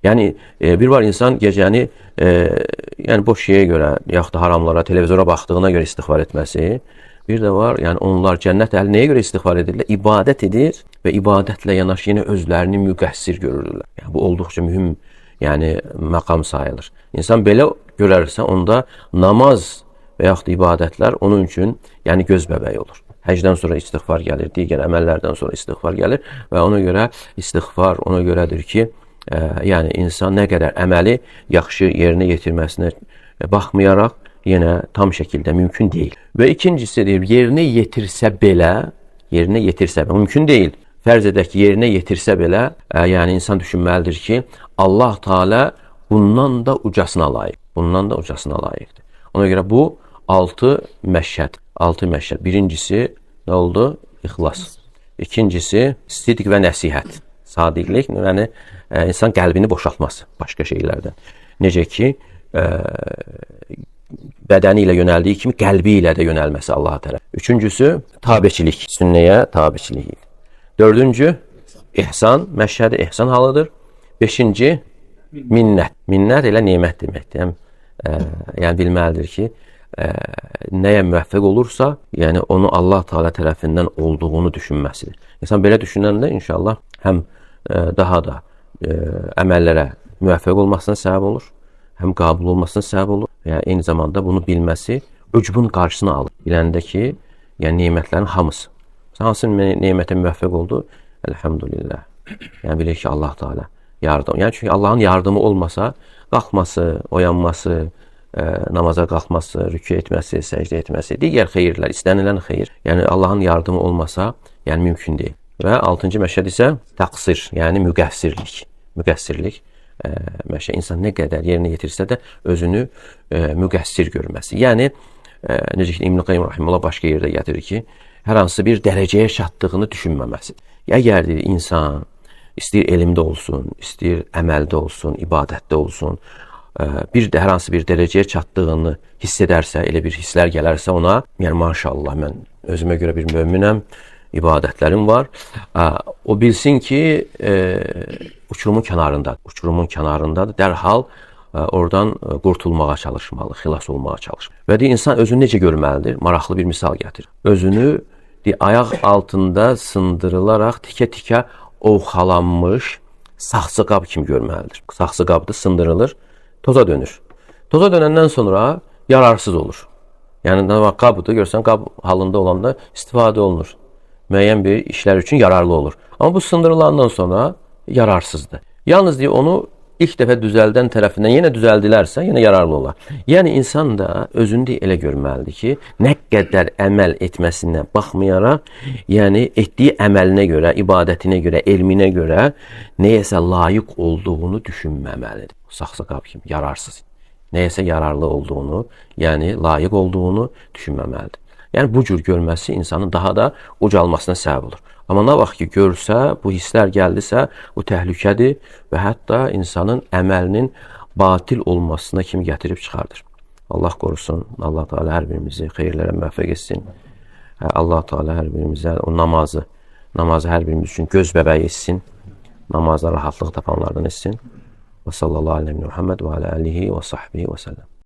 Yəni bir var insan gecəni yəni boş şeyə görə, yaxud da haramlara, televizora baxdığına görə istiğfar etməsi. Bir də var, yəni onlar cənnət əhli nəyə görə istiğfar edirlər? İbadət edir və ibadətlə yanaşı yenə özlərini müqəssir görürlər. Yəni bu olduqca mühüm, yəni məqam sayılır. İnsan belə görərsə, onda namaz və yaxud da ibadətlər onun üçün yəni göz bəbəyi olur. Həcdən sonra istiğfar gəlir, digər əməllərdən sonra istiğfar gəlir və ona görə istiğfar ona görədir ki, yəni insan nə qədər əməli yaxşı yerinə yetirməsinə baxmayaraq yenə tam şəkildə mümkün deyil. Və ikincisi deyir, yerinə yetirsə belə, mümkün deyil. Fərz edək ki, yerinə yetirsə belə, yəni insan düşünməlidir ki, Allah Teala bundan da ucasına layiqdir. Ona görə bu 6 məşhəd. Birincisi nə oldu? İxlas. İkincisi sidq və nəsihət. Sadiqlik, yəni insan qəlbini boşaltması başqa şeylərdən. Necə ki, bədəni ilə yönəldiyi kimi qəlbi ilə də yönəlməsi Allaha tərəf. Üçüncüsü tabeçilik, sünnəyə tabeçilik. Dördüncü ihsan, məşhədi ihsan halıdır. Beşinci minnət. Minnət elə nemət deməkdir. Yəni bilməlidir ki, nəyə müvəffəq olursa, yəni onu Allah Teala tərəfindən olduğunu düşünməsidir. İnsan belə düşünəndə inşallah həm daha da əməllərə müvəffəq olmasına səbəb olur, həm qabul olmasına səbəb olur. Yəni eyni zamanda bunu bilməsi öcbün qarşısını alır. Biləndə ki, yəni nemətlərin hamısı. Hansı nemətə müvəffəq oldu? Elhamdülillah. Yəni bilir ki, Allah Teala yardım. Yəni çünki Allahın yardımı olmasa, qalxması, oyanması, namaza qalxması, rükû etməsi, səcdə etməsi, digər xeyirlər, istənilən xeyir, yəni Allahın yardımı olmasa, yəni mümkün deyil. Və 6-cı məşhəd isə təqsir, yəni müqəssirlik. İnsan nə qədər yerinə yetirsə də özünü müqəssir görməsi. Yəni, necə ki, İbn Qayyim Rahimullah başqa yerdə gətirir ki, hər hansı bir dərəcəyə çatdığını düşünməməsi. Əgər insan istəyir elmdə olsun, istəyir əməldə olsun, ibadətdə olsun, hər hansı bir dərəcəyə çatdığını hiss edərsə, elə bir hisslər gələrsə ona, yəni maşallah, mən özümə görə bir möminəm, ibadətlərim var. O bilsin ki, uçurumun kənarındadır. Dərhal oradan qurtulmağa çalışmalı, xilas olmağa çalışmalı. Və insan özünü necə görməlidir? Maraqlı bir misal gətirir. Özünü ayaq altında sındırılaraq tikə-tikə ovxalanmış saxsı qab kimi görməlidir. Saxsı qabda sındırılır, toza dönür. Toza dönəndən sonra yararsız olur. Yəni, qabdır, görsən, qab halında olanda istifadə olunur. Müəyyən bir işlər üçün yararlı olur. Amma bu sındırılandan sonra yararsızdır. Yalnız onu ilk dəfə düzəldən tərəfindən yenə düzəldilərsə, yenə yararlı olar. Yəni, insan da özündə elə görməlidir ki, nə qədər əməl etməsinə baxmayaraq, yəni etdiyi əməlinə görə, ibadətinə görə, elminə görə nəyəsə layiq olduğunu düşünməməlidir. Saxsı qab kimi, yararsız. Nəyəsə yararlı olduğunu, yəni layiq olduğunu düşünməməlidir. Yəni, bu cür görməsi insanın daha da ucalmasına səbəb olur. Amma nə vaxt ki, görsə, bu hisslər gəldisə, bu təhlükədir və hətta insanın əməlinin batil olmasına kimi gətirib çıxardır. Allah qorusun, Allah Teala hər birimizi xeyirlərə müvəffəq etsin. Allah Teala hər birimizə o namazı hər birimiz üçün göz bəbəyi etsin. Namazda rahatlıq tapanlardan etsin. Və sallallahu aleyhi və Muhammed və alə alihi və sahbihi və səlləm.